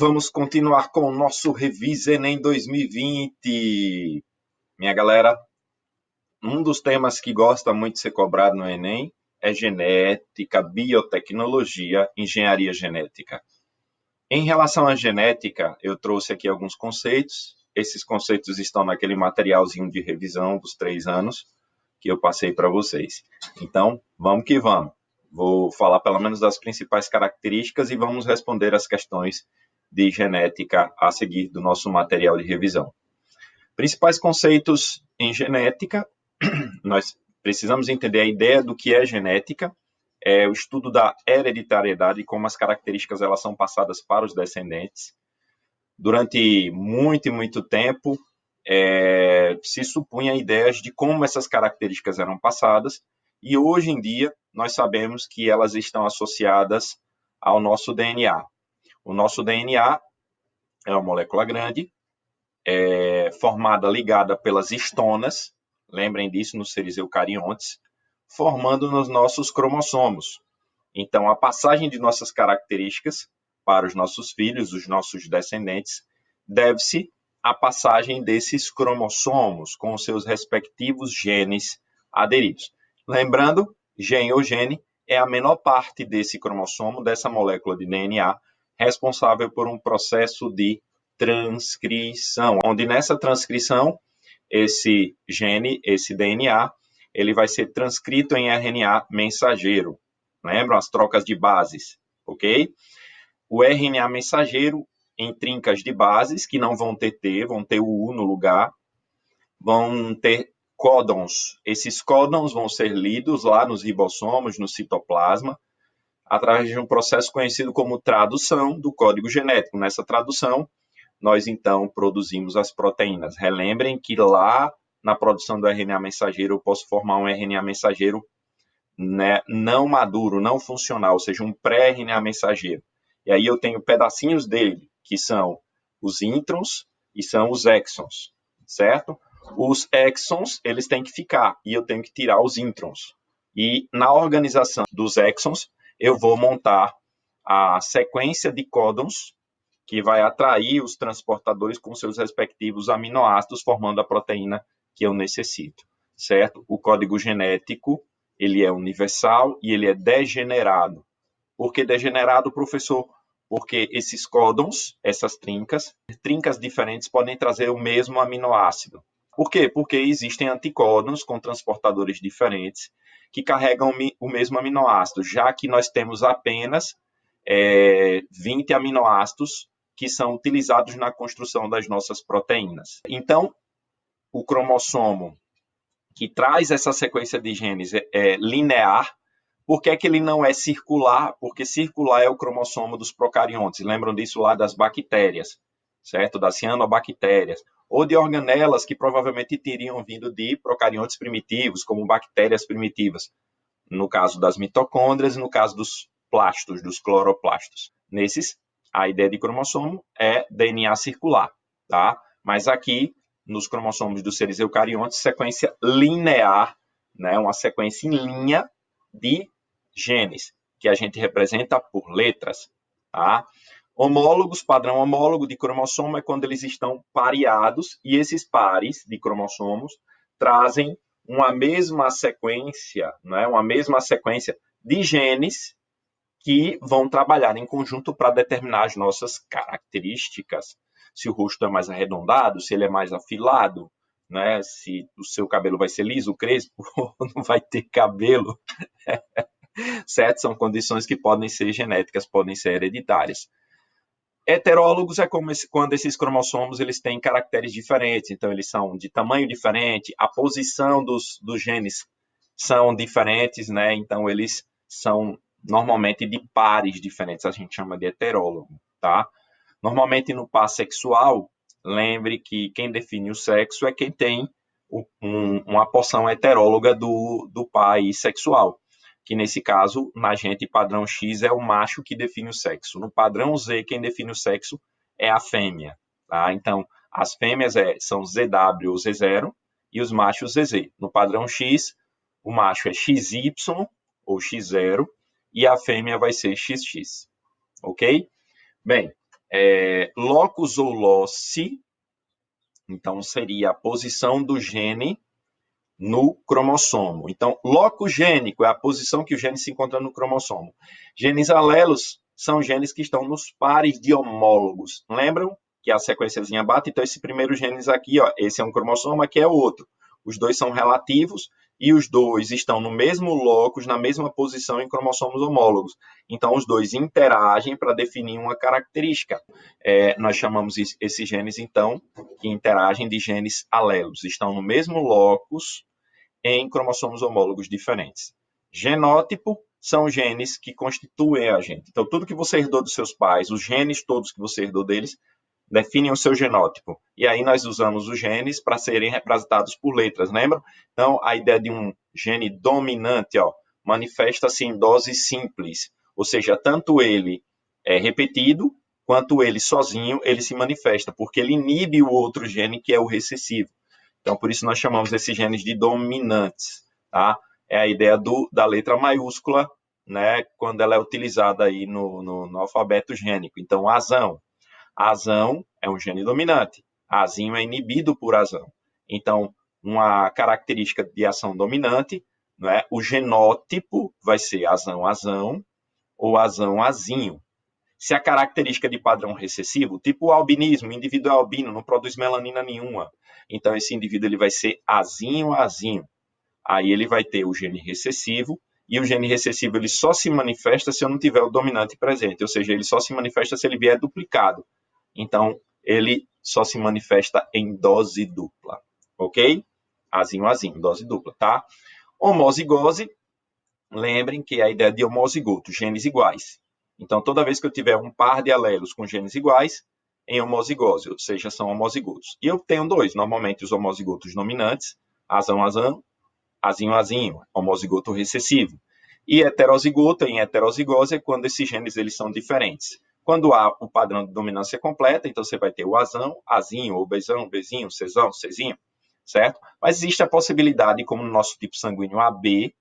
Vamos continuar com o nosso Revisa Enem 2020. Minha galera, um dos temas que gosta muito de ser cobrado no Enem é genética, biotecnologia, engenharia genética. Em relação à genética, eu trouxe aqui alguns conceitos. Esses conceitos estão naquele materialzinho de revisão dos 3 anos que eu passei para vocês. Então, vamos que vamos. Vou falar pelo menos das principais características e vamos responder as questões de genética a seguir do nosso material de revisão. Principais conceitos em genética, nós precisamos entender a ideia do que é genética, é o estudo da hereditariedade e como as características elas são passadas para os descendentes. Durante muito tempo, se supunha ideias de como essas características eram passadas, e hoje em dia nós sabemos que elas estão associadas ao nosso DNA. O nosso DNA é uma molécula grande, formada, ligada pelas histonas, lembrem disso nos seres eucariontes, formando nos nossos cromossomos. Então, a passagem de nossas características para os nossos filhos, os nossos descendentes, deve-se à passagem desses cromossomos com os seus respectivos genes aderidos. Lembrando, gene ou gene é a menor parte desse cromossomo, dessa molécula de DNA, responsável por um processo de transcrição, onde nessa transcrição, esse gene, esse DNA, ele vai ser transcrito em RNA mensageiro. Lembram as trocas de bases, ok? O RNA mensageiro em trincas de bases, que não vão ter T, vão ter o U no lugar, vão ter códons. Esses códons vão ser lidos lá nos ribossomos, no citoplasma, através de um processo conhecido como tradução do código genético. Nessa tradução, nós então produzimos as proteínas. Relembrem que lá na produção do RNA mensageiro, eu posso formar um RNA mensageiro, né, não maduro, não funcional, ou seja, um pré-RNA mensageiro. E aí eu tenho pedacinhos dele, que são os introns e são os exons, certo? Os exons, eles têm que ficar, e eu tenho que tirar os introns. E na organização dos exons, eu vou montar a sequência de códons que vai atrair os transportadores com seus respectivos aminoácidos, formando a proteína que eu necessito, certo? O código genético, ele é universal e ele é degenerado. Por que degenerado, professor? Porque esses códons, essas trincas diferentes podem trazer o mesmo aminoácido. Por quê? Porque existem anticódons com transportadores diferentes que carregam o mesmo aminoácido, já que nós temos apenas 20 aminoácidos que são utilizados na construção das nossas proteínas. Então, o cromossomo que traz essa sequência de genes é linear. Por que ele não é circular? Porque circular é o cromossomo dos procariontes. Lembram disso lá das bactérias, certo? Das cianobactérias. Ou de organelas que provavelmente teriam vindo de procariontes primitivos, como bactérias primitivas. No caso das mitocôndrias e no caso dos plastos, dos cloroplastos. Nesses, a ideia de cromossomo é DNA circular, tá? Mas aqui, nos cromossomos dos seres eucariontes, sequência linear, né? Uma sequência em linha de genes, que a gente representa por letras, tá? Homólogos, padrão homólogo de cromossomo é quando eles estão pareados, e esses pares de cromossomos trazem uma mesma sequência, né? Uma mesma sequência de genes que vão trabalhar em conjunto para determinar as nossas características. Se o rosto é mais arredondado, se ele é mais afilado, né? Se o seu cabelo vai ser liso, crespo, ou não vai ter cabelo. Certo? São condições que podem ser genéticas, podem ser hereditárias. Heterólogos é como quando esses cromossomos eles têm caracteres diferentes, então eles são de tamanho diferente, a posição dos genes são diferentes, né? Então eles são normalmente de pares diferentes, a gente chama de heterólogo, tá? Normalmente no par sexual, lembre que quem define o sexo é quem tem uma porção heteróloga do par sexual, que nesse caso, na gente, padrão X é o macho que define o sexo. No padrão Z, quem define o sexo é a fêmea. Tá? Então, as fêmeas são ZW ou Z0 e os machos ZZ. No padrão X, o macho é XY ou X0 e a fêmea vai ser XX. Ok? Bem, Locus ou loci, então seria a posição do gene no cromossomo. Então, locus gênico é a posição que o gene se encontra no cromossomo. Genes alelos são genes que estão nos pares de homólogos. Lembram que a sequenciazinha bate? Então, esse primeiro genes aqui, ó, esse é um cromossomo, aqui é outro. Os dois são relativos e os dois estão no mesmo locus, na mesma posição em cromossomos homólogos. Então, os dois interagem para definir uma característica. Nós chamamos esses genes, então, que interagem de genes alelos. Estão no mesmo locus, em cromossomos homólogos diferentes. Genótipo são genes que constituem a gente. Então, tudo que você herdou dos seus pais, os genes todos que você herdou deles, definem o seu genótipo. E aí nós usamos os genes para serem representados por letras, lembram? Então, a ideia de um gene dominante, ó, manifesta-se em dose simples, ou seja, tanto ele é repetido, quanto ele sozinho, ele se manifesta, porque ele inibe o outro gene, que é o recessivo. Então, por isso nós chamamos esses genes de dominantes, tá? É a ideia da letra maiúscula, né, quando ela é utilizada aí no alfabeto gênico. Então, azão. Azão é um gene dominante. Azinho é inibido por azão. Então, uma característica de ação dominante, né, o genótipo vai ser azão-azão ou azão-azinho. Se a característica de padrão recessivo, tipo o albinismo, o indivíduo é albino, não produz melanina nenhuma. Então, esse indivíduo ele vai ser azinho-azinho. Aí ele vai ter o gene recessivo, e o gene recessivo ele só se manifesta se eu não tiver o dominante presente, ou seja, ele só se manifesta se ele vier duplicado. Então, ele só se manifesta em dose dupla, ok? Azinho-azinho, dose dupla, tá? Homozigose, lembrem que é a ideia de homozigoto, genes iguais. Então, toda vez que eu tiver um par de alelos com genes iguais, em homozigose, ou seja, são homozigotos. E eu tenho dois, normalmente os homozigotos dominantes, azão-azão, azinho-azinho, homozigoto recessivo. E heterozigoto, em heterozigose, é quando esses genes eles são diferentes. Quando há o padrão de dominância completa, então você vai ter o azão, azinho, ou bezão, bezinho, cezão, cezinho, certo? Mas existe a possibilidade, como no nosso tipo sanguíneo AB,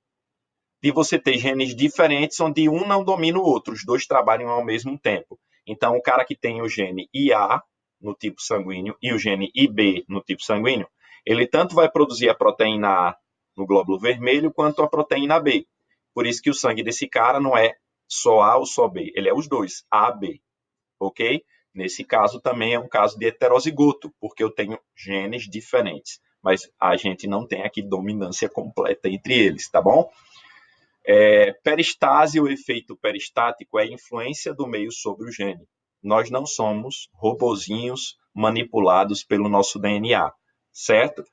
de você ter genes diferentes onde um não domina o outro, os dois trabalham ao mesmo tempo. Então, o cara que tem o gene IA no tipo sanguíneo e o gene IB no tipo sanguíneo, ele tanto vai produzir a proteína A no glóbulo vermelho quanto a proteína B. Por isso que o sangue desse cara não é só A ou só B, ele é os dois, A, B, ok? Nesse caso também é um caso de heterozigoto, porque eu tenho genes diferentes, mas a gente não tem aqui dominância completa entre eles, tá bom? Peristase, o efeito peristático, é a influência do meio sobre o gene. Nós não somos robozinhos manipulados pelo nosso DNA, certo?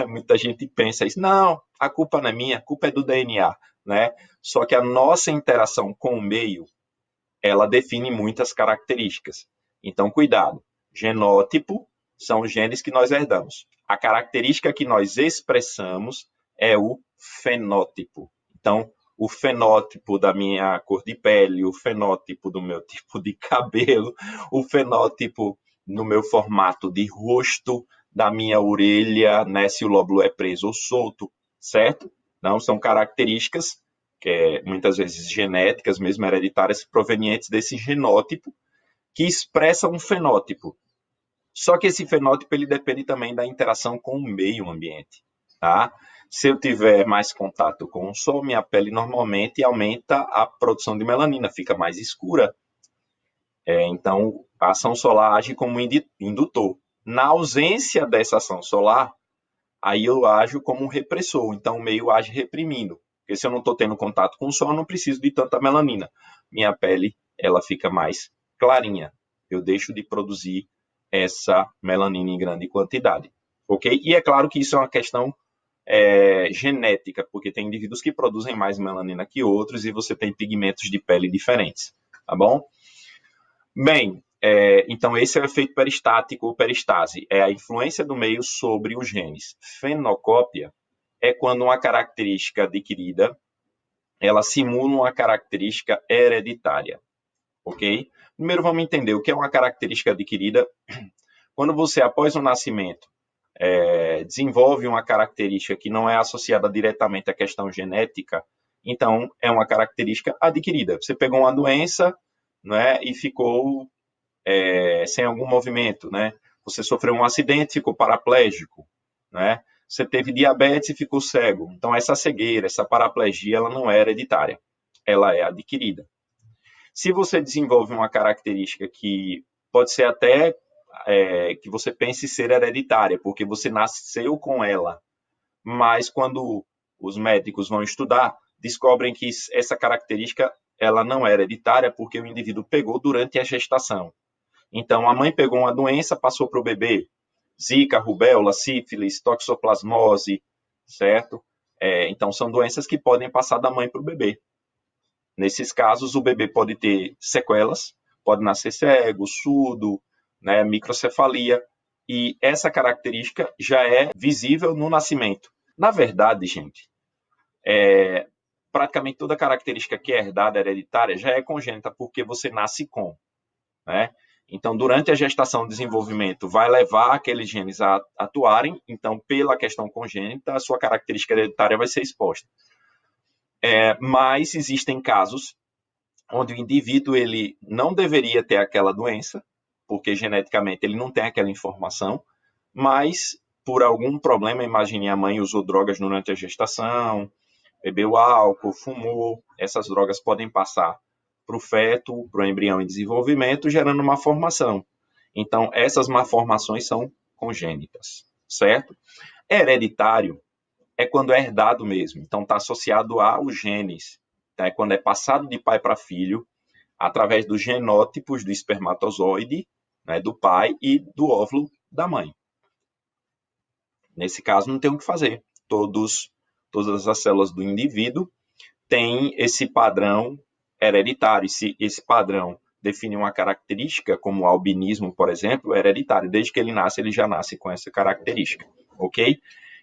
Muita gente pensa isso, não, a culpa não é minha, a culpa é do DNA, né? Só que a nossa interação com o meio, ela define muitas características. Então, cuidado. Genótipo são os genes que nós herdamos. A característica que nós expressamos é o fenótipo. Então, o fenótipo da minha cor de pele, o fenótipo do meu tipo de cabelo, o fenótipo no meu formato de rosto, da minha orelha, né, se o lóbulo é preso ou solto, certo? Não são características muitas vezes genéticas, mesmo hereditárias, provenientes desse genótipo, que expressa um fenótipo. Só que esse fenótipo ele depende também da interação com o meio ambiente, tá? Se eu tiver mais contato com o sol, minha pele normalmente aumenta a produção de melanina, fica mais escura. Então, a ação solar age como indutor. Na ausência dessa ação solar, aí eu ajo como um repressor, então o meio age reprimindo. Porque se eu não estou tendo contato com o sol, eu não preciso de tanta melanina. Minha pele, ela fica mais clarinha. Eu deixo de produzir essa melanina em grande quantidade, ok? E é claro que isso é uma questão genética, porque tem indivíduos que produzem mais melanina que outros e você tem pigmentos de pele diferentes, tá bom? Bem, então esse é o efeito peristático ou peristase, é a influência do meio sobre os genes. Fenocópia é quando uma característica adquirida, ela simula uma característica hereditária, ok? Primeiro vamos entender o que é uma característica adquirida. Quando você, após o nascimento, desenvolve uma característica que não é associada diretamente à questão genética, então é uma característica adquirida. Você pegou uma doença, né, e ficou sem algum movimento, né? Você sofreu um acidente, ficou paraplégico, né? Você teve diabetes e ficou cego. Então, essa cegueira, essa paraplegia, ela não é hereditária, ela é adquirida. Se você desenvolve uma característica que pode ser até que você pense ser hereditária, porque você nasceu com ela, mas quando os médicos vão estudar, descobrem que essa característica ela não é hereditária porque o indivíduo pegou durante a gestação. Então, a mãe pegou uma doença, passou para o bebê. Zika, rubéola, sífilis, toxoplasmose, certo? Então, são doenças que podem passar da mãe para o bebê. Nesses casos, o bebê pode ter sequelas, pode nascer cego, surdo, né, microcefalia, e essa característica já é visível no nascimento. Na verdade, gente, praticamente toda característica que é herdada, hereditária, já é congênita, porque você nasce com, né? Então, durante a gestação, o desenvolvimento vai levar aqueles genes a atuarem, então, pela questão congênita, a sua característica hereditária vai ser exposta. Mas existem casos onde o indivíduo ele não deveria ter aquela doença, porque geneticamente ele não tem aquela informação, mas por algum problema, imagine a mãe usou drogas durante a gestação, bebeu álcool, fumou, essas drogas podem passar para o feto, para o embrião em desenvolvimento, gerando uma formação. Então, essas malformações são congênitas, certo? Hereditário é quando é herdado mesmo, então está associado aos genes, tá? É quando é passado de pai para filho, através dos genótipos do espermatozoide, né, do pai e do óvulo da mãe. Nesse caso, não tem o que fazer. Todas as células do indivíduo têm esse padrão hereditário. Se esse padrão define uma característica, como o albinismo, por exemplo, é hereditário. Desde que ele nasce, ele já nasce com essa característica, ok?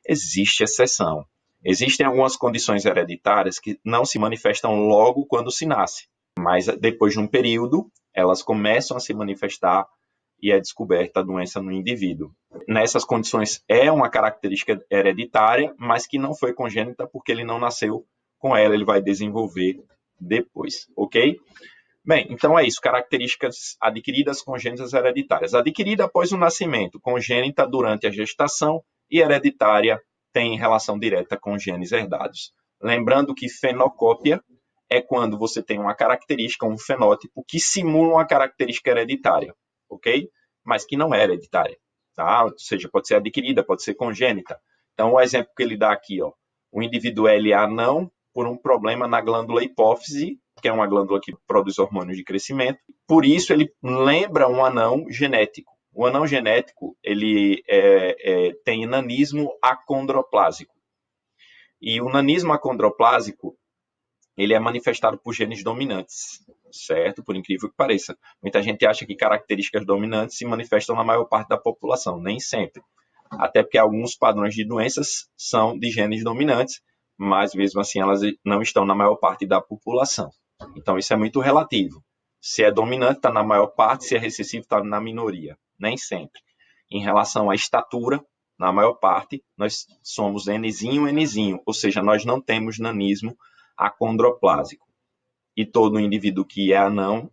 Existe exceção. Existem algumas condições hereditárias que não se manifestam logo quando se nasce, mas depois de um período, elas começam a se manifestar e é descoberta a doença no indivíduo. Nessas condições, é uma característica hereditária, mas que não foi congênita porque ele não nasceu com ela, ele vai desenvolver depois, ok? Bem, então é isso, características adquiridas, congênitas, hereditárias. Adquirida após o nascimento, congênita durante a gestação e hereditária tem relação direta com genes herdados. Lembrando que fenocópia é quando você tem uma característica, um fenótipo, que simula uma característica hereditária, ok? Mas que não é hereditária, tá? Ou seja, pode ser adquirida, pode ser congênita. Então, o exemplo que ele dá aqui, ó, o indivíduo LA não por um problema na glândula hipófise, que é uma glândula que produz hormônios de crescimento. Por isso, ele lembra um anão genético. O anão genético ele tem nanismo acondroplásico. E o nanismo acondroplásico ele é manifestado por genes dominantes, certo? Por incrível que pareça. Muita gente acha que características dominantes se manifestam na maior parte da população. Nem sempre. Até porque alguns padrões de doenças são de genes dominantes, mas mesmo assim elas não estão na maior parte da população. Então isso é muito relativo. Se é dominante, está na maior parte, se é recessivo, está na minoria. Nem sempre. Em relação à estatura, na maior parte, nós somos Nzinho, Nzinho, ou seja, nós não temos nanismo acondroplásico. E todo indivíduo que é anão,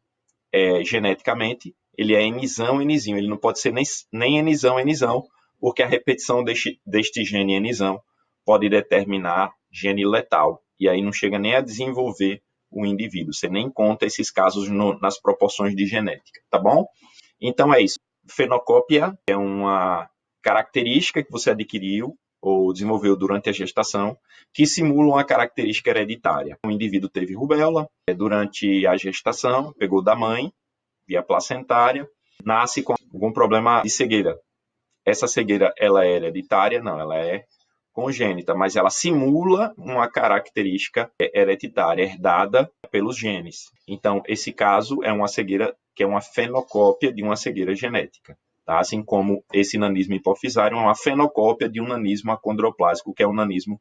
geneticamente, ele é Nzão, Nzinho. Ele não pode ser nem Nzão, Nzão, porque a repetição deste gene Nzão pode determinar gene letal. E aí não chega nem a desenvolver o indivíduo. Você nem conta esses casos nas proporções de genética, tá bom? Então é isso. Fenocópia é uma característica que você adquiriu ou desenvolveu durante a gestação que simula uma característica hereditária. O indivíduo teve rubéola durante a gestação, pegou da mãe, via placentária, nasce com algum problema de cegueira. Essa cegueira, ela é hereditária? Não, ela é congênita, mas ela simula uma característica hereditária, herdada pelos genes. Então, esse caso é uma cegueira que é uma fenocópia de uma cegueira genética. Tá? Assim como esse nanismo hipofisário é uma fenocópia de um nanismo acondroplásico, que é um nanismo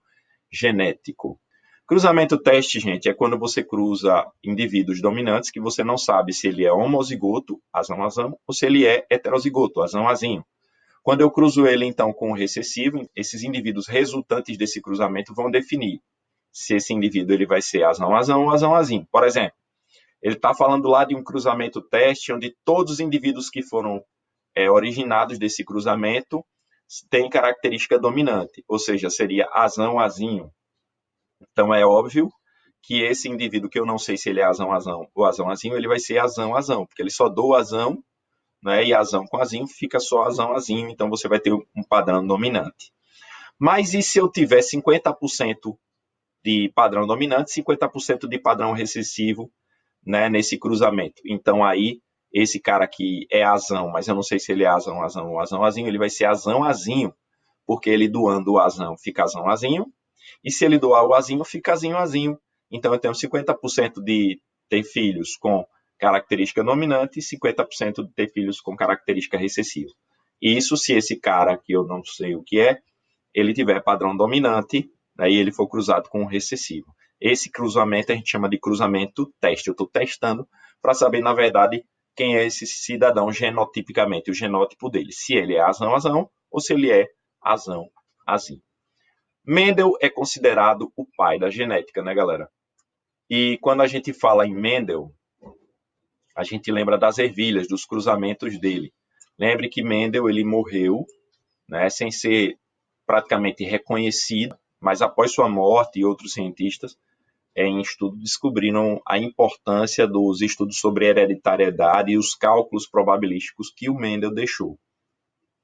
genético. Cruzamento teste, gente, é quando você cruza indivíduos dominantes que você não sabe se ele é homozigoto, azão-azão, ou se ele é heterozigoto, azão-azinho. Quando eu cruzo ele, então, com o recessivo, esses indivíduos resultantes desse cruzamento vão definir se esse indivíduo ele vai ser azão-azão ou azão-azinho. Por exemplo, Ele está falando lá de um cruzamento teste, onde todos os indivíduos que foram originados desse cruzamento têm característica dominante, ou seja, seria azão, azinho. Então é óbvio que esse indivíduo, que eu não sei se ele é azão, azão ou azão, azinho, ele vai ser azão, azão, porque ele só dou azão, né, e azão com azinho fica só azão, azinho, então você vai ter um padrão dominante. Mas e se eu tiver 50% de padrão dominante, 50% de padrão recessivo, né, nesse cruzamento? Então aí, esse cara aqui é azão, mas eu não sei se ele é azão, azão ou azão, azinho, ele vai ser azão, azinho, porque ele doando o azão fica azão, azinho, e se ele doar o azinho, fica azinho, azinho. Então eu tenho 50% de ter filhos com característica dominante e 50% de ter filhos com característica recessiva. Isso se esse cara, que eu não sei o que é, ele tiver padrão dominante, aí ele for cruzado com um recessivo. Esse cruzamento a gente chama de cruzamento teste. Eu estou testando para saber, na verdade, quem é esse cidadão genotipicamente, o genótipo dele. Se ele é azão, azão, ou se ele é azão, azinho. Mendel é considerado o pai da genética, né, galera? E quando a gente fala em Mendel, a gente lembra das ervilhas, dos cruzamentos dele. Lembre que Mendel ele morreu, né, sem ser praticamente reconhecido, mas após sua morte e outros cientistas em estudo descobriram a importância dos estudos sobre hereditariedade e os cálculos probabilísticos que o Mendel deixou,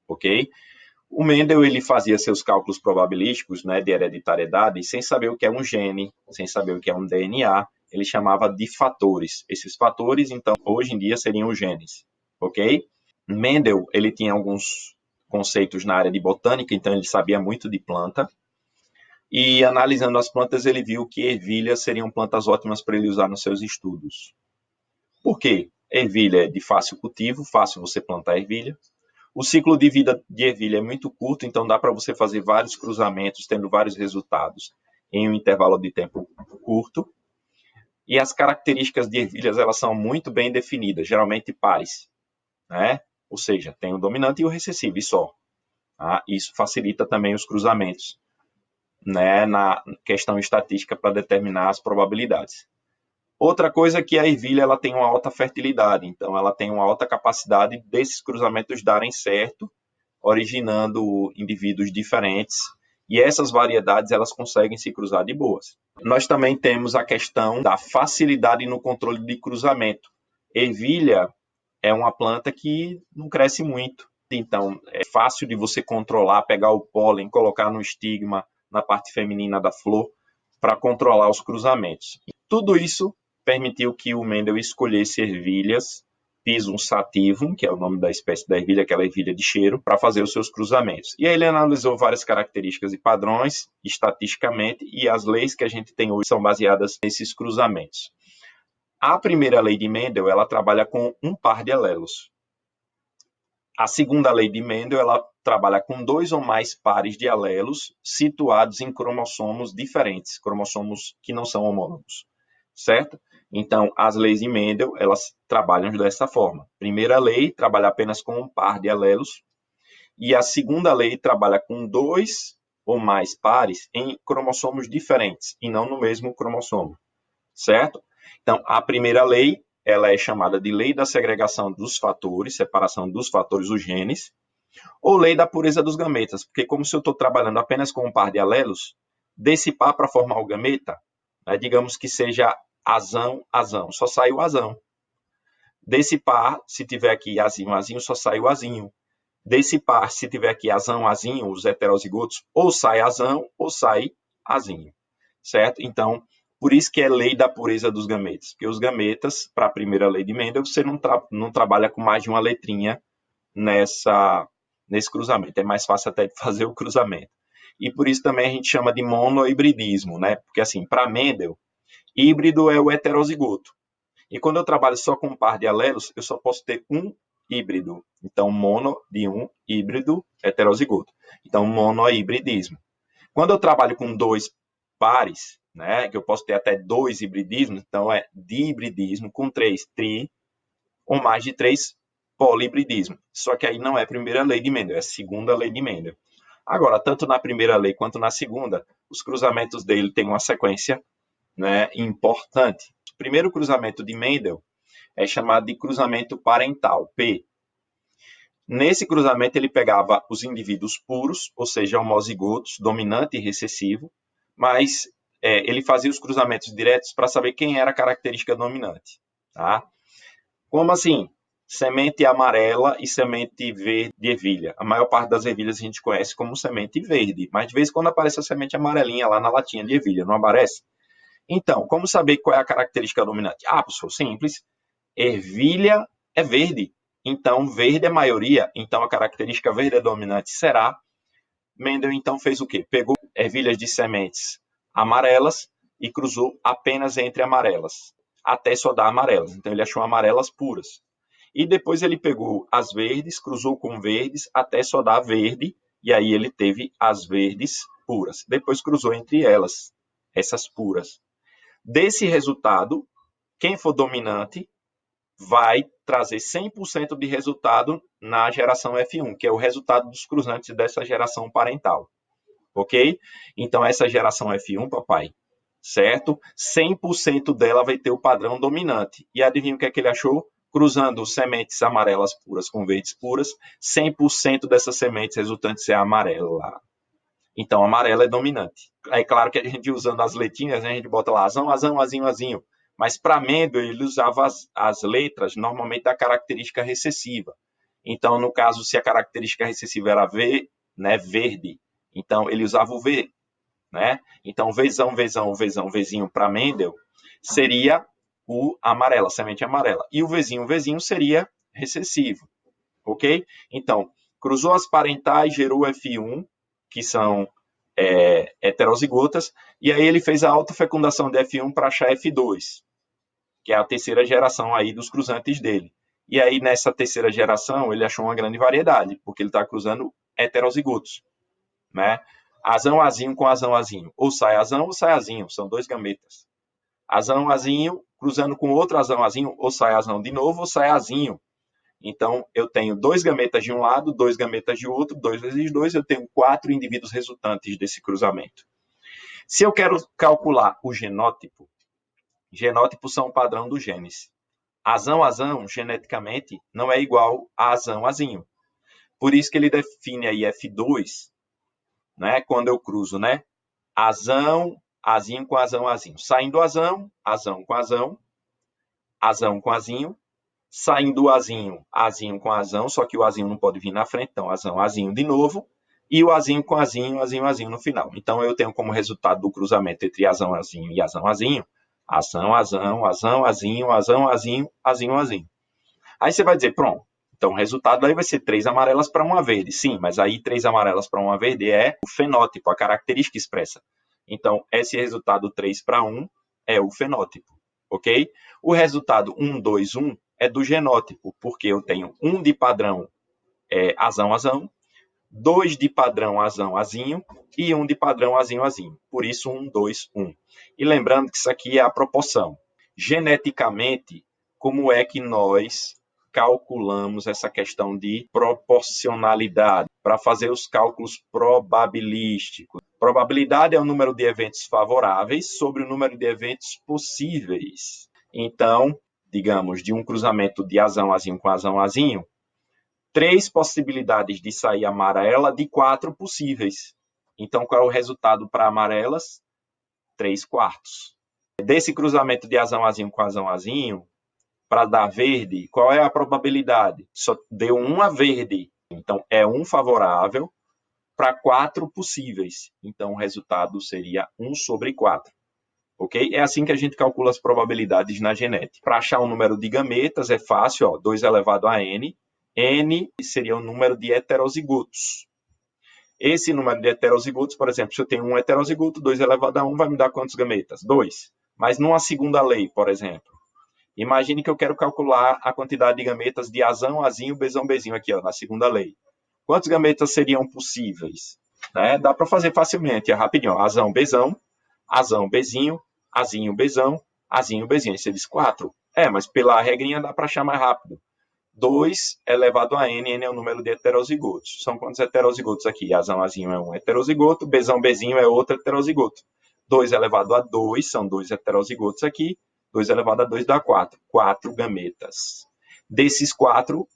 ok? O Mendel ele fazia seus cálculos probabilísticos, né, de hereditariedade sem saber o que é um gene, sem saber o que é um DNA, ele chamava de fatores. Esses fatores, então, hoje em dia seriam os genes, ok? Mendel ele tinha alguns conceitos na área de botânica, então ele sabia muito de planta, e analisando as plantas ele viu que ervilhas seriam plantas ótimas para ele usar nos seus estudos. Por quê? Ervilha é de fácil cultivo, fácil você plantar ervilha. O ciclo de vida de ervilha é muito curto, então dá para você fazer vários cruzamentos, tendo vários resultados em um intervalo de tempo curto. E as características de ervilhas elas são muito bem definidas, geralmente pares, né? Ou seja, tem o dominante e o recessivo, e só. Tá? Isso facilita também os cruzamentos, né, na questão estatística para determinar as probabilidades. Outra coisa é que a ervilha ela tem uma alta fertilidade, então ela tem uma alta capacidade desses cruzamentos darem certo, originando indivíduos diferentes, e essas variedades elas conseguem se cruzar de boas. Nós também temos a questão da facilidade no controle de cruzamento. Ervilha é uma planta que não cresce muito, então é fácil de você controlar, pegar o pólen, colocar no estigma, na parte feminina da flor, para controlar os cruzamentos. Tudo isso permitiu que o Mendel escolhesse ervilhas Pisum sativum, que é o nome da espécie da ervilha, aquela ervilha de cheiro, para fazer os seus cruzamentos. E aí ele analisou várias características e padrões, estatisticamente, e as leis que a gente tem hoje são baseadas nesses cruzamentos. A primeira lei de Mendel, ela trabalha com um par de alelos. A segunda lei de Mendel, ela trabalha com 2 ou mais pares de alelos situados em cromossomos diferentes, cromossomos que não são homólogos, certo? Então, as leis de Mendel, elas trabalham dessa forma. Primeira lei trabalha apenas com um par de alelos, e a segunda lei trabalha com 2 ou mais pares em cromossomos diferentes, e não no mesmo cromossomo, certo? Então, a primeira lei, ela é chamada de lei da segregação dos fatores, separação dos fatores, os genes, ou lei da pureza dos gametas, porque como se eu estou trabalhando apenas com um par de alelos, desse par para formar o gameta, né, digamos que seja azão, azão, só sai o azão. Desse par, se tiver aqui azinho, azinho, só sai o azinho. Desse par, se tiver aqui azão, azinho, os heterozigotos, ou sai azão, ou sai azinho, certo? Então, por isso que é lei da pureza dos gametas, porque os gametas, para a primeira lei de Mendel, você não trabalha com mais de uma letrinha nesse cruzamento. É mais fácil até de fazer o cruzamento. E por isso também a gente chama de monohibridismo, né? Porque assim, para Mendel, híbrido é o heterozigoto. E quando eu trabalho só com um par de alelos, eu só posso ter um híbrido. Então, mono de um, híbrido, heterozigoto. Então, monohibridismo. Quando eu trabalho com 2 pares, né, que eu posso ter até 2 hibridismos, então é dihibridismo, com 3, tri, ou mais de 3, polihibridismo. Só que aí não é a primeira lei de Mendel, é a segunda lei de Mendel. Agora, tanto na primeira lei quanto na segunda, os cruzamentos dele têm uma sequência, né, importante. primeiro cruzamento de Mendel é chamado de cruzamento parental, P. Nesse cruzamento, ele pegava os indivíduos puros, ou seja, homozigotos, dominante e recessivo, mas ele fazia os cruzamentos diretos para saber quem era a característica dominante. Tá? Como assim? Semente amarela e semente verde de ervilha. A maior parte das ervilhas a gente conhece como semente verde, mas de vez em quando aparece a semente amarelinha lá na latinha de ervilha, não aparece? Então, como saber qual é a característica dominante? Ah, professor, simples. Ervilha é verde, então verde é maioria, então a característica verde é dominante será. Mendel então fez o quê? Pegou ervilhas de sementes amarelas e cruzou apenas entre amarelas, até só dar amarelas. Então ele achou amarelas puras. E depois ele pegou as verdes, cruzou com verdes, até só dar verde, e aí ele teve as verdes puras. Depois cruzou entre elas, essas puras. Desse resultado, quem for dominante vai trazer 100% de resultado na geração F1, que é o resultado dos cruzantes dessa geração parental. Ok? Então, essa geração F1, papai, certo? 100% dela vai ter o padrão dominante. E adivinha o que é que ele achou? Cruzando sementes amarelas puras com verdes puras, 100% dessas sementes resultantes é amarela. Então, amarela é dominante. É claro que a gente usando as letrinhas, né, a gente bota lá azão, azão, azinho, azinho. Mas para Mendel, ele usava as letras normalmente da característica recessiva. Então, no caso, se a característica recessiva era V, né, verde, então ele usava o V. Né? Então, Vzão, Vzão, Vzão, Vzinho para Mendel seria o amarelo, a semente amarela. E o Vzinho, Vzinho seria recessivo. Ok? Então, cruzou as parentais, gerou F1, que são heterozigotas, e aí ele fez a autofecundação de F1 para achar F2, que é a terceira geração aí dos cruzantes dele. E aí, nessa terceira geração, ele achou uma grande variedade, porque ele está cruzando heterozigotos, né? Azão, azinho com azão, azinho. Ou sai azinho, são dois gametas. Azão, azinho, cruzando com outro azão, azinho, ou sai azão de novo, ou sai azinho. Então, eu tenho dois gametas de um lado, dois gametas de outro, 2 vezes 2, eu tenho 4 indivíduos resultantes desse cruzamento. Se eu quero calcular o genótipo, genótipos são o padrão do genes. Azão, azão, geneticamente, não é igual a azão, azinho. Por isso que ele define aí F2, né, quando eu cruzo, né? Azão, azinho com azão, azinho. Saindo azão, azão com azão, azão com azinho. Saindo o azinho, azinho com azão, só que o azinho não pode vir na frente, então azão, azinho de novo, e o azinho com azinho, azinho, azinho no final. Então eu tenho como resultado do cruzamento entre azão, azinho e azão, azinho, azão, azão, azão, azinho, azão, azinho, azinho, azinho. Aí você vai dizer, pronto, então o resultado aí vai ser 3 amarelas para uma verde. Sim, mas aí 3 amarelas para uma verde é o fenótipo, a característica expressa. Então esse resultado 3 para 1 é o fenótipo, ok? O resultado 1, 2, 1 é do genótipo, porque eu tenho 1 de padrão azão, azão, 2 de padrão azão, azinho e 1 de padrão azinho, azinho. Por isso 1, 2, 1. E lembrando que isso aqui é a proporção. Geneticamente, como é que nós calculamos essa questão de proporcionalidade para fazer os cálculos probabilísticos? Probabilidade é o número de eventos favoráveis sobre o número de eventos possíveis. Então, digamos, de um cruzamento de azão, azinho com azão, azinho, 3 possibilidades de sair amarela de 4 possíveis. Então, qual é o resultado para amarelas? 3/4. Desse cruzamento de azão, azinho com azão, azinho, para dar verde, qual é a probabilidade? Só deu uma verde. Então, é 1 favorável para 4 possíveis. Então, o resultado seria 1 sobre 4. Ok? É assim que a gente calcula as probabilidades na genética. Para achar o número de gametas é fácil, ó, 2 elevado a n. N seria o número de heterozigotos. Esse número de heterozigotos, por exemplo, se eu tenho um heterozigoto, 2 elevado a 1 vai me dar quantos gametas? 2. Mas numa segunda lei, por exemplo, imagine que eu quero calcular a quantidade de gametas de azão, azinho, bezão, bezinho aqui, ó, na segunda lei. Quantos gametas seriam possíveis? Né? Dá para fazer facilmente, é rapidinho. Azão, bezinho, azinho, bezão, azinho, bezinho. Aí você diz 4. Mas pela regrinha dá para achar mais rápido. 2 elevado a n, n é o número de heterozigotos. São quantos heterozigotos aqui? Azão, azinho é um heterozigoto, bezão, bezinho é outro heterozigoto. 2 elevado a 2, são 2 heterozigotos aqui. 2 elevado a 2 dá 4. 4 gametas. Desses 4,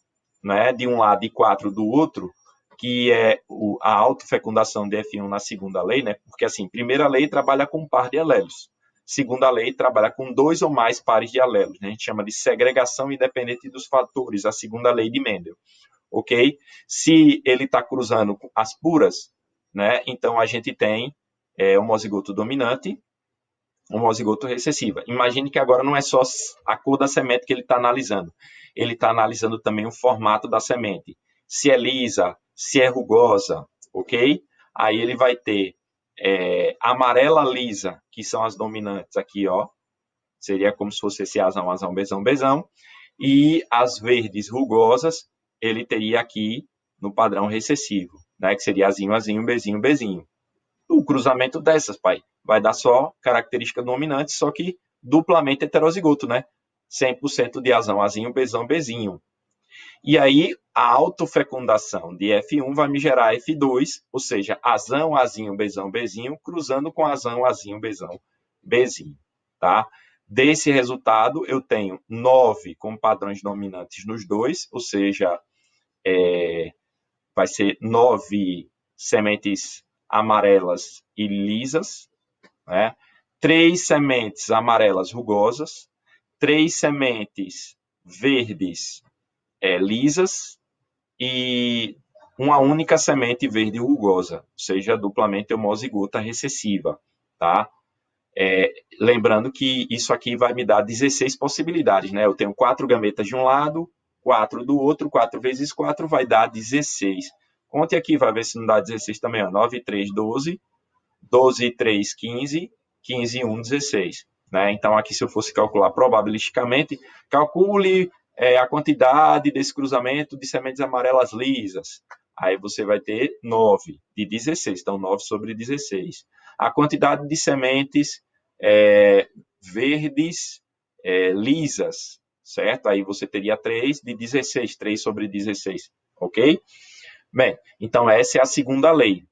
né, de um lado e 4 do outro, que é a autofecundação de F1 na segunda lei, né? Porque assim, primeira lei trabalha com um par de alelos. Segunda lei trabalha com 2 ou mais pares de alelos, né? A gente chama de segregação independente dos fatores, a segunda lei de Mendel, ok? Se ele está cruzando as puras, né? Então a gente tem homozigoto dominante, homozigoto recessiva. Imagine que agora não é só a cor da semente que ele está analisando. Ele está analisando também o formato da semente. Se é lisa, se é rugosa, ok? Aí ele vai ter amarela lisa, que são as dominantes aqui, ó. Seria como se fosse esse azão, azão, bezão, bezão. E as verdes rugosas, ele teria aqui no padrão recessivo, né? Que seria azinho, azinho, bezinho, bezinho. O cruzamento dessas, pai, vai dar só característica dominante, só que duplamente heterozigoto, né? 100% de azão, azinho, bezão, bezinho. E aí, a autofecundação de F1 vai me gerar F2, ou seja, azão, azinho, bezão, bezinho, cruzando com azão, azinho, bezão, bezinho, tá? Desse resultado, eu tenho 9 com padrões dominantes nos dois, ou seja, vai ser 9 sementes amarelas e lisas, né? 3 sementes amarelas rugosas, 3 sementes verdes lisas e uma única semente verde rugosa, ou seja, duplamente homozigota recessiva, tá? Lembrando que isso aqui vai me dar 16 possibilidades, né? Eu tenho 4 gametas de um lado, 4 do outro, 4 vezes 4 vai dar 16. Conte aqui, vai ver se não dá 16 também, ó. 9 e 3, 12, 12 e 3, 15, 15 e 1, 16. Né? Então, aqui, se eu fosse calcular probabilisticamente, calcule a quantidade desse cruzamento de sementes amarelas lisas. Aí você vai ter 9 de 16, então 9 sobre 16. A quantidade de sementes verdes lisas, certo? Aí você teria 3 de 16, 3 sobre 16, ok? Bem, então essa é a segunda lei.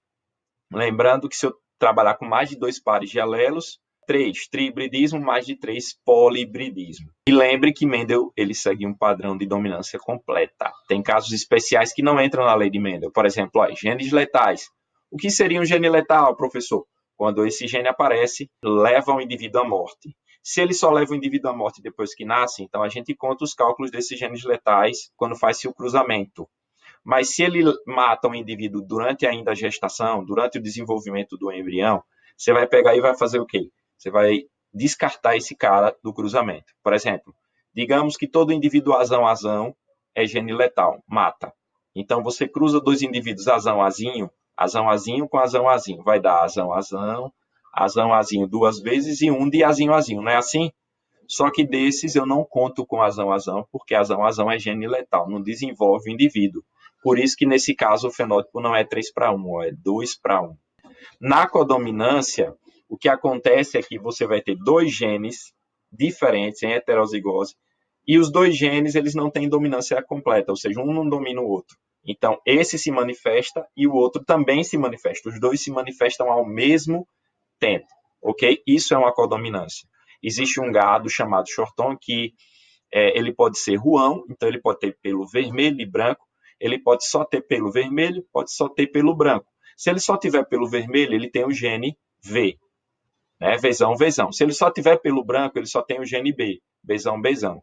Lembrando que se eu trabalhar com mais de 2 pares de alelos, 3 trihibridismo, mais de 3 polihibridismo. E lembre que Mendel ele segue um padrão de dominância completa. Tem casos especiais que não entram na lei de Mendel. Por exemplo, ó, genes letais. O que seria um gene letal, professor? Quando esse gene aparece, leva o indivíduo à morte. Se ele só leva o indivíduo à morte depois que nasce, então a gente conta os cálculos desses genes letais quando faz-se o cruzamento. Mas se ele mata um indivíduo durante ainda a gestação, durante o desenvolvimento do embrião, você vai pegar e vai fazer o quê? Você vai descartar esse cara do cruzamento. Por exemplo, digamos que todo indivíduo azão-azão é gene letal, mata. Então, você cruza 2 indivíduos azão-azinho com azão-azinho. Vai dar azão-azão, azão-azinho 2 vezes e 1 de azinho-azinho, não é assim? Só que desses eu não conto com azão-azão, porque azão-azão é gene letal, não desenvolve o indivíduo. Por isso que, nesse caso, o fenótipo não é 3:1, é 2:1. Na codominância, o que acontece é que você vai ter 2 genes diferentes em heterozigose, e os 2 genes eles não têm dominância completa, ou seja, um não domina o outro. Então, esse se manifesta e o outro também se manifesta. Os dois se manifestam ao mesmo tempo, ok? Isso é uma codominância. Existe um gado chamado Shorton que ele pode ser ruão, então ele pode ter pelo vermelho e branco, ele pode só ter pelo vermelho, pode só ter pelo branco. Se ele só tiver pelo vermelho, ele tem o gene V, né? Vzão, Vzão. Se ele só tiver pelo branco, ele só tem o gene B, Bzão, Bzão.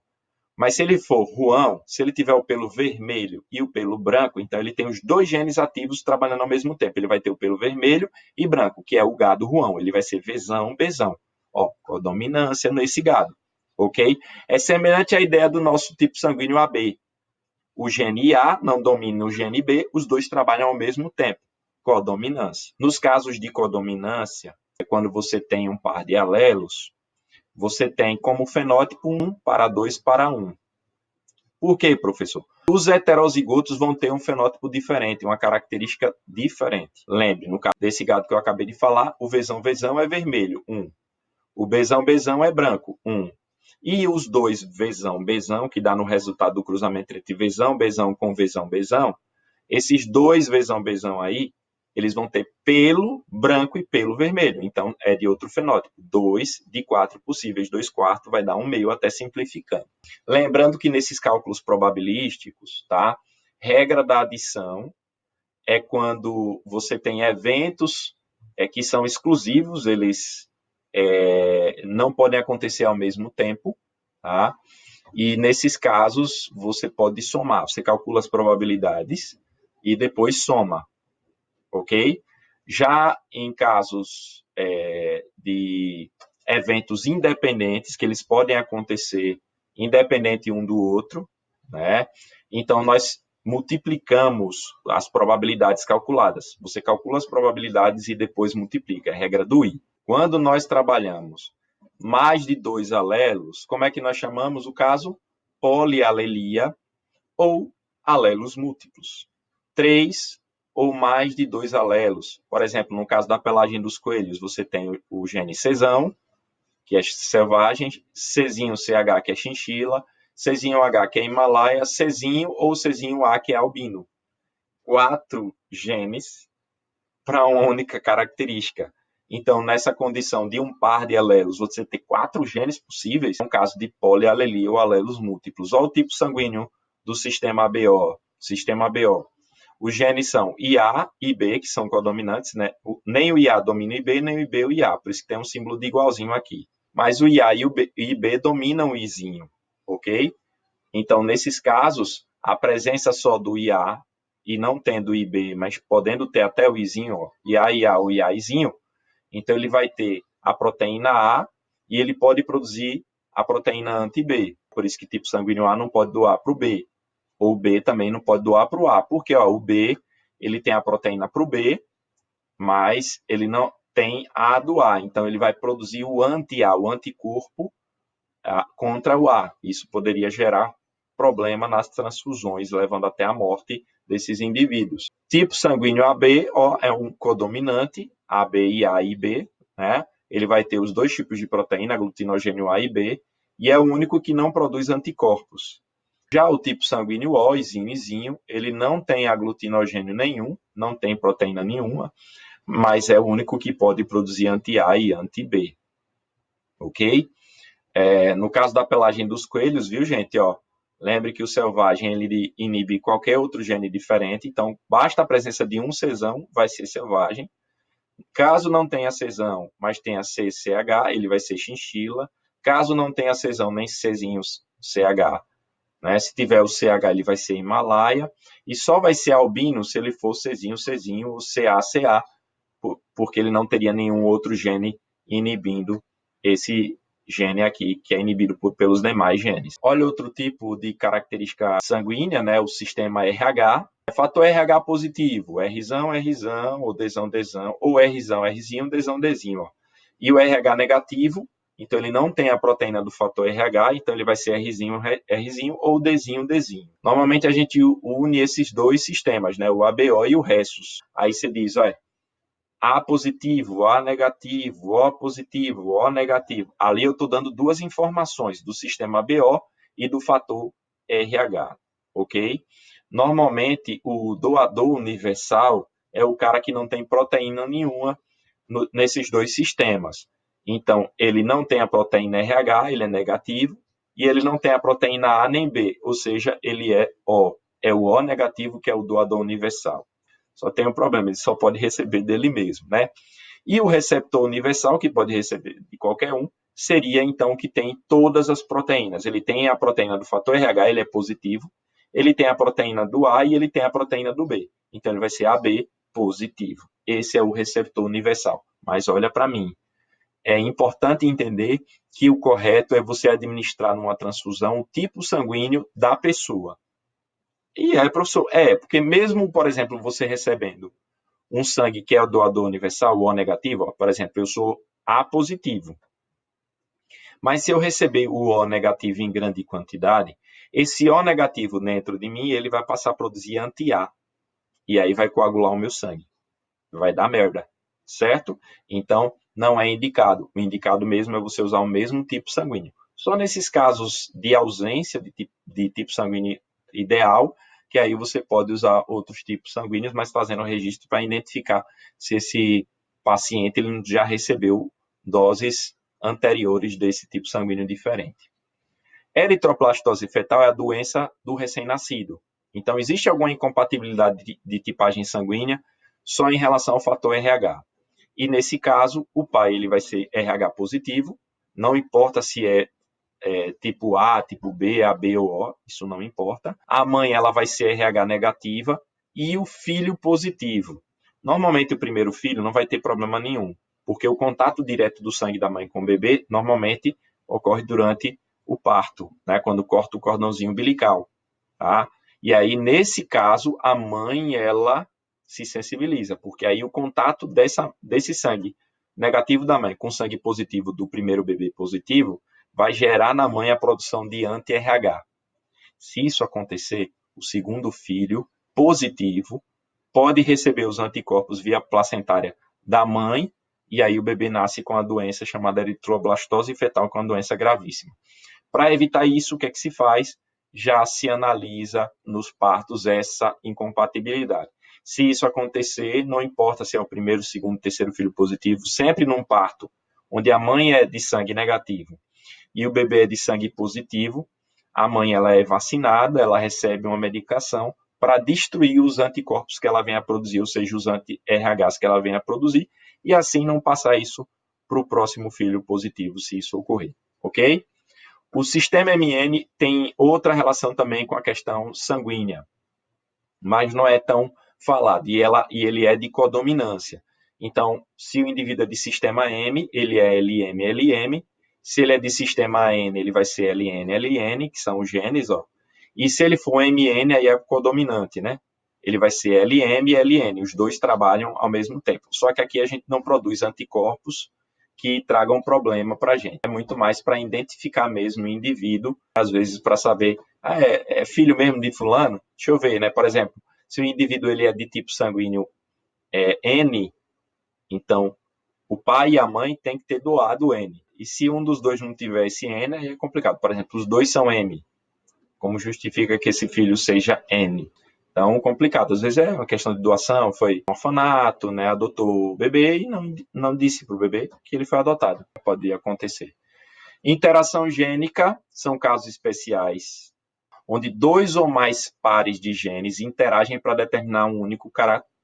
Mas se ele for ruão, se ele tiver o pelo vermelho e o pelo branco, então ele tem os 2 genes ativos trabalhando ao mesmo tempo. Ele vai ter o pelo vermelho e branco, que é o gado ruão. Ele vai ser Vzão, Bzão. Ó, codominância nesse gado, ok? É semelhante à ideia do nosso tipo sanguíneo AB. O gene A não domina o gene B, os dois trabalham ao mesmo tempo. Codominância. Nos casos de codominância, é quando você tem um par de alelos, você tem como fenótipo 1:2:1. Por quê, professor? Os heterozigotos vão ter um fenótipo diferente, uma característica diferente. Lembre, no caso desse gado que eu acabei de falar, o Vzão é vermelho, 1. O Bzão é branco, 1. E os 2 Vzão, que dá no resultado do cruzamento entre Vzão com Vzão, esses 2 Vzão aí, eles vão ter pelo branco e pelo vermelho. Então, é de outro fenótipo. 2 de 4 possíveis, 2 quartos vai dar 1/2, até simplificando. Lembrando que nesses cálculos probabilísticos, tá? Regra da adição é quando você tem eventos que são exclusivos, eles não podem acontecer ao mesmo tempo, tá? E nesses casos, você pode somar. Você calcula as probabilidades e depois soma, ok? Já em casos de eventos independentes, que eles podem acontecer independente um do outro, né? Então, nós multiplicamos as probabilidades calculadas. Você calcula as probabilidades e depois multiplica. É a regra do I. Quando nós trabalhamos mais de 2 alelos, como é que nós chamamos o caso? Polialelia ou alelos múltiplos. 3 ou mais de 2 alelos. Por exemplo, no caso da pelagem dos coelhos, você tem o gene Czão, que é selvagem, Czinho-CH, que é chinchila, Czinho-H, que é Himalaia, Czinho ou Czinho-A, que é albino. 4 genes para uma única característica. Então, nessa condição de um par de alelos, você ter 4 genes possíveis, é um caso de polialelia ou alelos múltiplos. Olha o tipo sanguíneo do sistema ABO. Sistema ABO. Os genes são IA e IB, que são codominantes, né? Nem o IA domina o IB, nem o IB o IA, por isso que tem um símbolo de igualzinho aqui. Mas o IA e o IB dominam o Izinho, ok? Então, nesses casos, a presença só do IA e não tendo o IB, mas podendo ter até o Izinho, ó, IA, o IAzinho, então ele vai ter a proteína A e ele pode produzir a proteína anti-B. Por isso que tipo sanguíneo A não pode doar para o B. Ou o B também não pode doar para o A. Porque o B ele tem a proteína para o B, mas ele não tem A do A. Então ele vai produzir o anti-A, o anticorpo contra o A. Isso poderia gerar problema nas transfusões, levando até a morte desses indivíduos. Tipo sanguíneo AB, é um codominante, AB e A e B, né? Ele vai ter os dois tipos de proteína, aglutinogênio A e B, e é o único que não produz anticorpos. Já o tipo sanguíneo O, Izinho, ele não tem aglutinogênio nenhum, não tem proteína nenhuma, mas é o único que pode produzir anti-A e anti-B. Ok? No caso da pelagem dos coelhos, viu, gente? Lembre que o selvagem ele inibe qualquer outro gene diferente, então basta a presença de um Czão, vai ser selvagem. Caso não tenha Czão, mas tenha CCH, ele vai ser chinchila. Caso não tenha Czão nem Czinho CH, né? Se tiver o CH, ele vai ser Himalaia. E só vai ser albino se ele for Czinho ou CA, porque ele não teria nenhum outro gene inibindo esse gene aqui, que é inibido pelos demais genes. Olha outro tipo de característica sanguínea, né? O sistema RH. Fator RH positivo, Rzão, ou Dzão, ou Rzão, Rzinho, Dzão, Dzinho. E o RH negativo, então ele não tem a proteína do fator RH, então ele vai ser Rzinho, ou Dzinho. Normalmente a gente une esses dois sistemas, né? O ABO e o Rhesus. Aí você diz, A positivo, A negativo, O positivo, O negativo. Ali eu estou dando duas informações do sistema ABO e do fator RH, ok? Normalmente, o doador universal é o cara que não tem proteína nenhuma nesses dois sistemas. Então, ele não tem a proteína RH, ele é negativo, e ele não tem a proteína A nem B, ou seja, ele é O. É o O negativo que é o doador universal. Só tem um problema, ele só pode receber dele mesmo, né? E o receptor universal, que pode receber de qualquer um, seria então que tem todas as proteínas. Ele tem a proteína do fator RH, ele é positivo, ele tem a proteína do A e ele tem a proteína do B. Então ele vai ser AB positivo. Esse é o receptor universal. Mas olha para mim, é importante entender que o correto é você administrar numa transfusão o tipo sanguíneo da pessoa. E professor, porque mesmo, por exemplo, você recebendo um sangue que é o doador universal, o O negativo, por exemplo, eu sou A positivo. Mas se eu receber o O negativo em grande quantidade, esse O negativo dentro de mim, ele vai passar a produzir anti-A. E aí vai coagular o meu sangue. Vai dar merda, certo? Então, não é indicado. O indicado mesmo é você usar o mesmo tipo sanguíneo. Só nesses casos de ausência de tipo sanguíneo ideal, que aí você pode usar outros tipos sanguíneos, mas fazendo o registro para identificar se esse paciente ele já recebeu doses anteriores desse tipo sanguíneo diferente. Eritroplastose fetal é a doença do recém-nascido. Então, existe alguma incompatibilidade de tipagem sanguínea só em relação ao fator RH. E, nesse caso, o pai ele vai ser RH positivo, não importa se é tipo A, tipo B, AB ou O, isso não importa. A mãe ela vai ser RH negativa e o filho positivo. Normalmente, o primeiro filho não vai ter problema nenhum, porque o contato direto do sangue da mãe com o bebê normalmente ocorre durante o parto, né, quando corta o cordãozinho umbilical. Tá? E aí, nesse caso, a mãe ela se sensibiliza, porque aí o contato desse sangue negativo da mãe com sangue positivo do primeiro bebê positivo vai gerar na mãe a produção de anti-RH. Se isso acontecer, o segundo filho positivo pode receber os anticorpos via placentária da mãe, e aí o bebê nasce com a doença chamada eritroblastose fetal, com uma doença gravíssima. Para evitar isso, o que é que se faz? Já se analisa nos partos essa incompatibilidade. Se isso acontecer, não importa se é o primeiro, segundo, terceiro filho positivo, sempre num parto onde a mãe é de sangue negativo e o bebê é de sangue positivo, a mãe ela é vacinada, ela recebe uma medicação para destruir os anticorpos que ela vem a produzir, ou seja, os anti-RHs que ela vem a produzir, e assim não passar isso para o próximo filho positivo, se isso ocorrer, ok? O sistema MN tem outra relação também com a questão sanguínea, mas não é tão falado, e ele é de codominância. Então, se o indivíduo é de sistema M, ele é LM-LM, se ele é de sistema N, ele vai ser LN-LN, que são os genes, ó. E se ele for MN, aí é codominante, né? Ele vai ser LM e LN, os dois trabalham ao mesmo tempo. Só que aqui a gente não produz anticorpos que tragam problema para a gente. É muito mais para identificar mesmo o indivíduo, às vezes para saber, é filho mesmo de fulano? Deixa eu ver, né? Por exemplo, se o indivíduo ele é de tipo sanguíneo N, então o pai e a mãe têm que ter doado N. E se um dos dois não tiver esse N, aí é complicado. Por exemplo, os dois são M. Como justifica que esse filho seja N? Então, complicado. Às vezes é uma questão de doação, foi um orfanato, né? Adotou o bebê e não disse para o bebê que ele foi adotado. Pode acontecer. Interação gênica são casos especiais, onde dois ou mais pares de genes interagem para determinar um único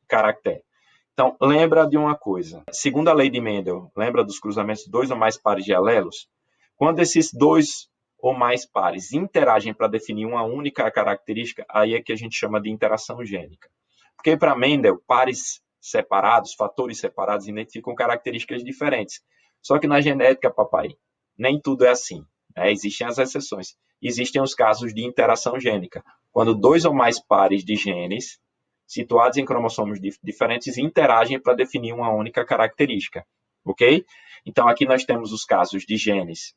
caractere. Então, lembra de uma coisa. Segundo a lei de Mendel, lembra dos cruzamentos de dois ou mais pares de alelos? Quando esses dois ou mais pares interagem para definir uma única característica, aí é que a gente chama de interação gênica. Porque para Mendel, pares separados, fatores separados, identificam características diferentes. Só que na genética, papai, nem tudo é assim. Né? Existem as exceções. Existem os casos de interação gênica, quando dois ou mais pares de genes situados em cromossomos diferentes interagem para definir uma única característica, ok? Então, aqui nós temos os casos de genes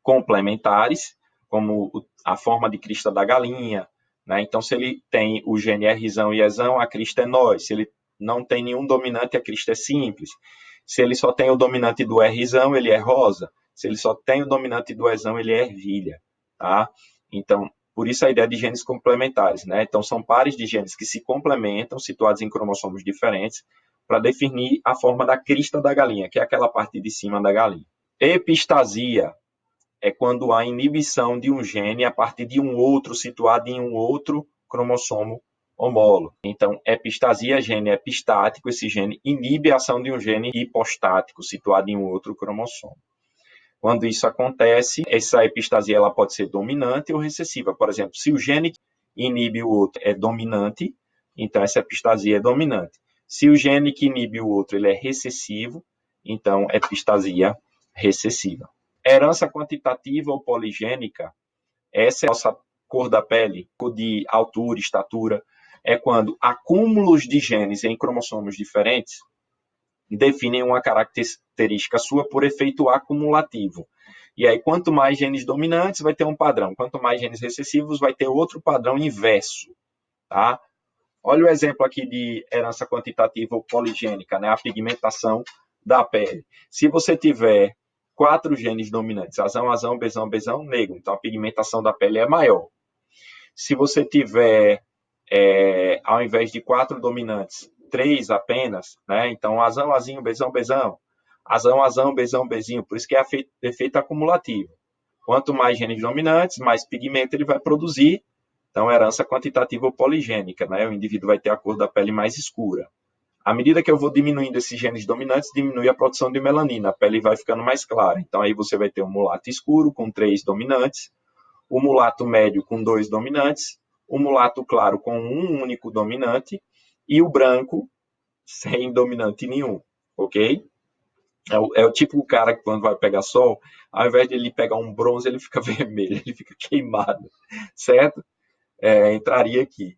complementares, como a forma de crista da galinha, né? Então, se ele tem o gene Rzão e Ezão, a crista é nós. Se ele não tem nenhum dominante, a crista é simples. Se ele só tem o dominante do Rzão, ele é rosa. Se ele só tem o dominante do Ezão, ele é ervilha, tá? Então, por isso a ideia de genes complementares, né? Então, são pares de genes que se complementam, situados em cromossomos diferentes, para definir a forma da crista da galinha, que é aquela parte de cima da galinha. Epistasia é quando há inibição de um gene a partir de um outro situado em um outro cromossomo homólogo. Então, epistasia, gene epistático, esse gene inibe a ação de um gene hipostático situado em um outro cromossomo. Quando isso acontece, essa epistasia ela pode ser dominante ou recessiva. Por exemplo, se o gene que inibe o outro é dominante, então essa epistasia é dominante. Se o gene que inibe o outro ele é recessivo, então epistasia recessiva. Herança quantitativa ou poligênica, essa é a nossa cor da pele, cor de altura, estatura, é quando acúmulos de genes em cromossomos diferentes definem uma característica sua por efeito acumulativo. E aí, quanto mais genes dominantes, vai ter um padrão. Quanto mais genes recessivos, vai ter outro padrão inverso. Tá? Olha o exemplo aqui de herança quantitativa ou poligênica, né? A pigmentação da pele. Se você tiver 4 genes dominantes, azão, azão, bezão, bezão, negro, então a pigmentação da pele é maior. Se você tiver, ao invés de 4 dominantes, 3 apenas, né? Então, azão, azinho, bezão, bezão. Azão, azão, bezão, bezinho. Por isso que é efeito acumulativo. Quanto mais genes dominantes, mais pigmento ele vai produzir. Então, herança quantitativa ou poligênica, né? O indivíduo vai ter a cor da pele mais escura. À medida que eu vou diminuindo esses genes dominantes, diminui a produção de melanina, a pele vai ficando mais clara. Então, aí você vai ter um mulato escuro com 3 dominantes, o mulato médio com 2 dominantes, o mulato claro com um único dominante e o branco sem dominante nenhum, ok? É o tipo cara que quando vai pegar sol, ao invés de ele pegar um bronze, ele fica vermelho, ele fica queimado, certo? Entraria aqui.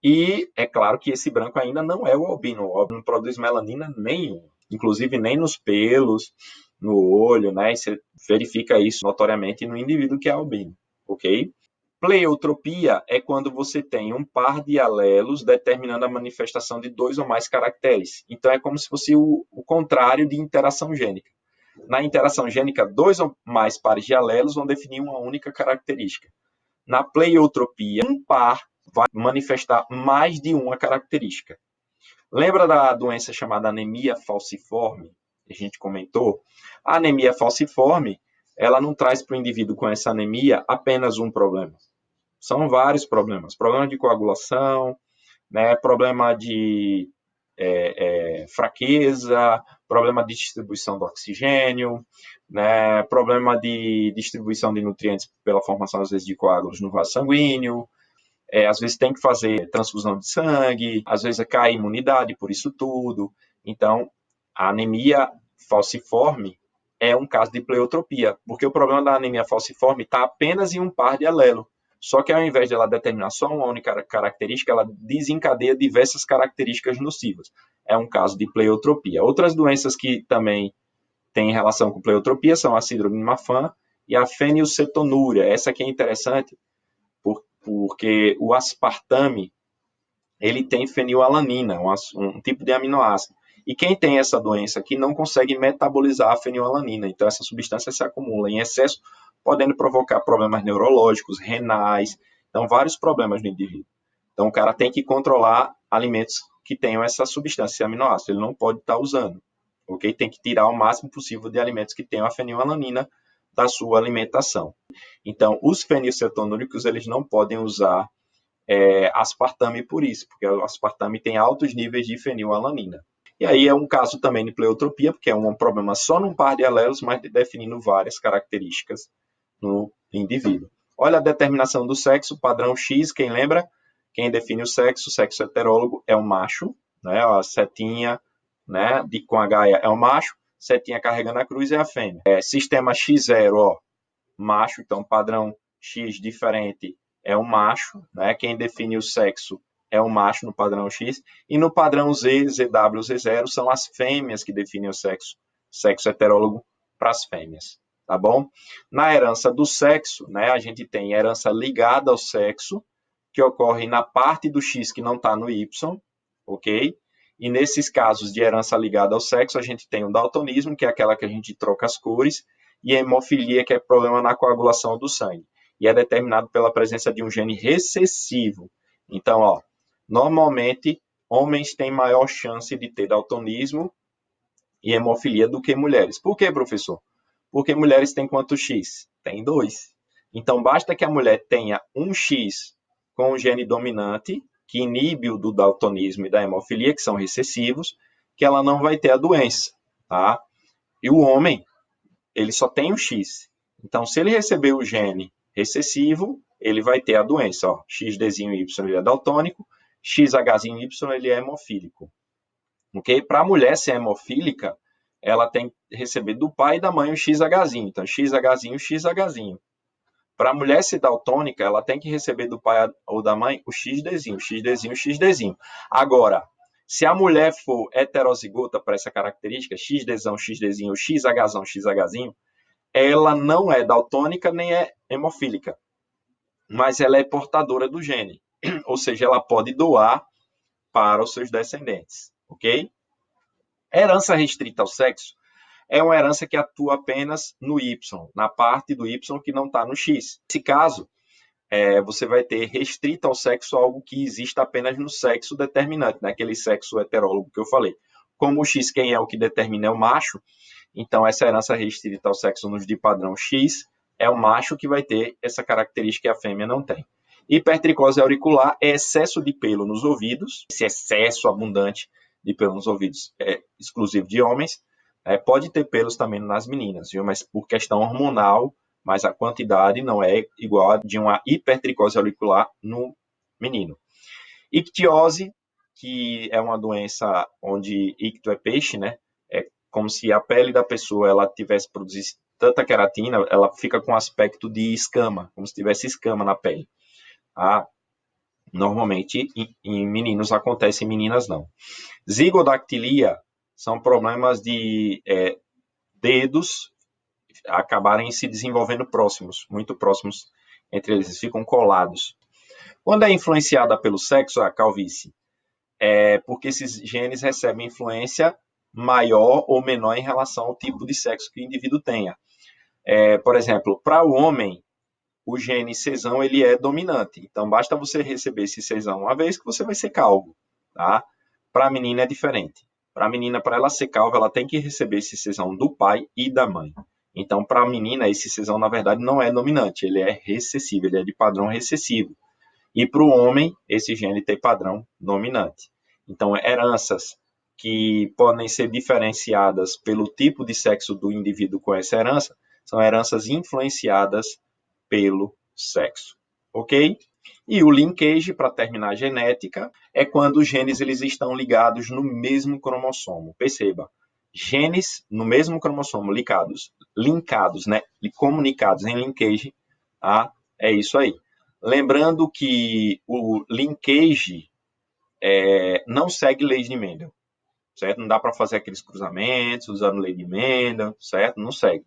E é claro que esse branco ainda não é o albino. O albino não produz melanina nenhuma, inclusive nem nos pelos, no olho, né? E você verifica isso notoriamente no indivíduo que é albino, ok? Pleiotropia é quando você tem um par de alelos determinando a manifestação de 2 ou mais caracteres. Então é como se fosse o contrário de interação gênica. Na interação gênica, 2 ou mais pares de alelos vão definir uma única característica. Na pleiotropia, um par vai manifestar mais de uma característica. Lembra da doença chamada anemia falciforme? Que a gente comentou. A anemia falciforme, ela não traz para o indivíduo com essa anemia apenas um problema. São vários problemas. Problema de coagulação, né, problema de fraqueza, problema de distribuição do oxigênio, né, problema de distribuição de nutrientes pela formação, às vezes, de coágulos no vaso sanguíneo, às vezes tem que fazer transfusão de sangue, às vezes cai a imunidade por isso tudo. Então, a anemia falciforme é um caso de pleiotropia, porque o problema da anemia falciforme está apenas em um par de alelo. Só que ao invés de ela determinar só uma única característica, ela desencadeia diversas características nocivas. É um caso de pleiotropia. Outras doenças que também têm relação com pleiotropia são a síndrome de Marfan e a fenilcetonúria. Essa aqui é interessante, porque o aspartame ele tem fenilalanina, um tipo de aminoácido. E quem tem essa doença aqui não consegue metabolizar a fenilalanina, então essa substância se acumula em excesso, podendo provocar problemas neurológicos, renais, então vários problemas no indivíduo. Então o cara tem que controlar alimentos que tenham essa substância, esse aminoácido, ele não pode estar usando, ok? Tem que tirar o máximo possível de alimentos que tenham a fenilalanina da sua alimentação. Então, os fenilcetonúricos, eles não podem usar aspartame por isso, porque o aspartame tem altos níveis de fenilalanina. E aí é um caso também de pleiotropia, porque é um problema só num par de alelos, mas definindo várias características no indivíduo. Olha a determinação do sexo, padrão X, quem lembra? Quem define o sexo heterólogo é o macho, né? A setinha, né, com H é o macho, setinha carregando a cruz é a fêmea. Sistema X0, ó, macho, então padrão X diferente é o macho, né? Quem define o sexo é o macho no padrão X, e no padrão Z, ZW, Z0 são as fêmeas que definem o sexo heterólogo para as fêmeas, tá bom? Na herança do sexo, né, a gente tem herança ligada ao sexo, que ocorre na parte do X que não está no Y, ok? E nesses casos de herança ligada ao sexo, a gente tem o daltonismo, que é aquela que a gente troca as cores, e a hemofilia, que é problema na coagulação do sangue. E é determinado pela presença de um gene recessivo. Então, ó, normalmente, homens têm maior chance de ter daltonismo e hemofilia do que mulheres. Por quê, professor? Porque mulheres têm quantos X? Tem 2. Então, basta que a mulher tenha um X com o gene dominante, que inibe o do daltonismo e da hemofilia, que são recessivos, que ela não vai ter a doença, tá? E o homem, ele só tem um X. Então, se ele receber o gene recessivo, ele vai ter a doença. Ó, XDzinho Y ele é daltônico, XHzinho Y ele é hemofílico. Okay? Para a mulher ser hemofílica, ela tem que receber do pai e da mãe o XHzinho. Então, XHzinho, XHzinho. Para a mulher ser daltônica, ela tem que receber do pai ou da mãe o XDzinho, XDzinho, XDzinho. Agora, se a mulher for heterozigota para essa característica, XDzão, XDzinho, XHzão, XHzinho, ela não é daltônica nem é hemofílica, mas ela é portadora do gene, ou seja, ela pode doar para os seus descendentes, ok? Herança restrita ao sexo é uma herança que atua apenas no Y, na parte do Y que não está no X. Nesse caso, você vai ter restrito ao sexo algo que existe apenas no sexo determinante, naquele sexo heterólogo que eu falei. Como o X, quem é o que determina é o macho, então essa herança restrita ao sexo de padrão X é o macho que vai ter essa característica que a fêmea não tem. Hipertricose auricular é excesso de pelo nos ouvidos, esse excesso abundante de pelo nos ouvidos é exclusivo de homens, pode ter pelos também nas meninas, viu? Mas por questão hormonal, mas a quantidade não é igual a de uma hipertricose auricular no menino. Ictiose, que é uma doença onde icto é peixe, né? É como se a pele da pessoa ela tivesse produzido tanta queratina, ela fica com aspecto de escama, como se tivesse escama na pele. Ah, normalmente em meninos acontece, em meninas não. Zigodactilia são problemas de dedos acabarem se desenvolvendo próximos, muito próximos entre eles, eles ficam colados. Quando é influenciada pelo sexo, a calvície, é porque esses genes recebem influência maior ou menor em relação ao tipo de sexo que o indivíduo tenha. Por exemplo, para o homem, o gene cesão ele é dominante. Então, basta você receber esse cesão uma vez que você vai ser calvo. Tá? Para a menina é diferente. Para a menina, para ela ser calva, ela tem que receber esse cesão do pai e da mãe. Então, para a menina, esse cesão, na verdade, não é dominante, ele é recessivo, ele é de padrão recessivo. E para o homem, esse gene tem padrão dominante. Então, heranças que podem ser diferenciadas pelo tipo de sexo do indivíduo com essa herança, são heranças influenciadas pelo sexo, ok? E o linkage, para terminar a genética, é quando os genes eles estão ligados no mesmo cromossomo. Perceba, genes no mesmo cromossomo, linkados, né? Comunicados em linkage, tá? É isso aí. Lembrando que o linkage não segue leis de Mendel, certo? Não dá para fazer aqueles cruzamentos usando lei de Mendel, certo? Não segue.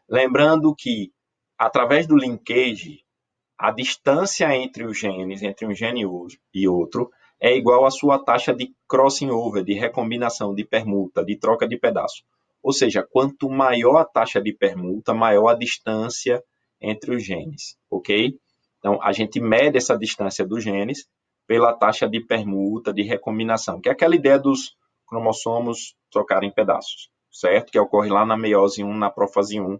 Lembrando que, através do linkage, a distância entre os genes, entre um gene e outro, é igual à sua taxa de crossing over, de recombinação, de permuta, de troca de pedaço. Ou seja, quanto maior a taxa de permuta, maior a distância entre os genes, ok? Então, a gente mede essa distância dos genes pela taxa de permuta, de recombinação, que é aquela ideia dos cromossomos trocarem pedaços, certo? Que ocorre lá na meiose 1, na prófase 1,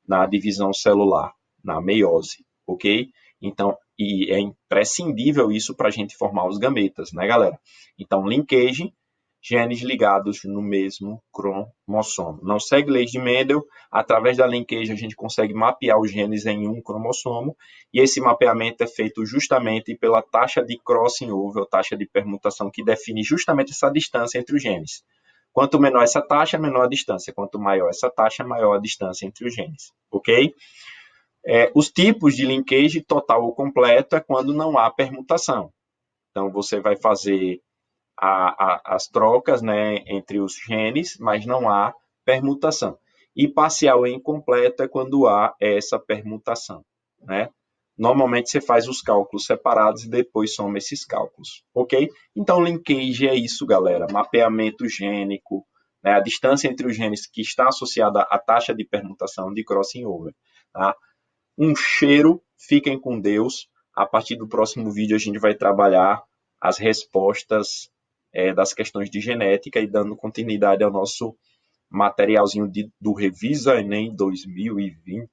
na divisão celular, na meiose, ok? Então, e é imprescindível isso para a gente formar os gametas, né, galera? Então, linkage, genes ligados no mesmo cromossomo. Não segue leis de Mendel, através da linkage a gente consegue mapear os genes em um cromossomo, e esse mapeamento é feito justamente pela taxa de crossing over, taxa de permutação, que define justamente essa distância entre os genes. Quanto menor essa taxa, menor a distância. Quanto maior essa taxa, maior a distância entre os genes. Ok? Os tipos de linkage total ou completo é quando não há permutação. Então, você vai fazer as trocas, né, entre os genes, mas não há permutação. E parcial e incompleto é quando há essa permutação, né? Normalmente você faz os cálculos separados e depois soma esses cálculos, ok? Então, linkage é isso, galera. Mapeamento gênico, né? A distância entre os genes que está associada à taxa de permutação de crossing over, tá? Um cheiro, fiquem com Deus. A partir do próximo vídeo a gente vai trabalhar as respostas das questões de genética e dando continuidade ao nosso materialzinho do Revisa Enem 2020.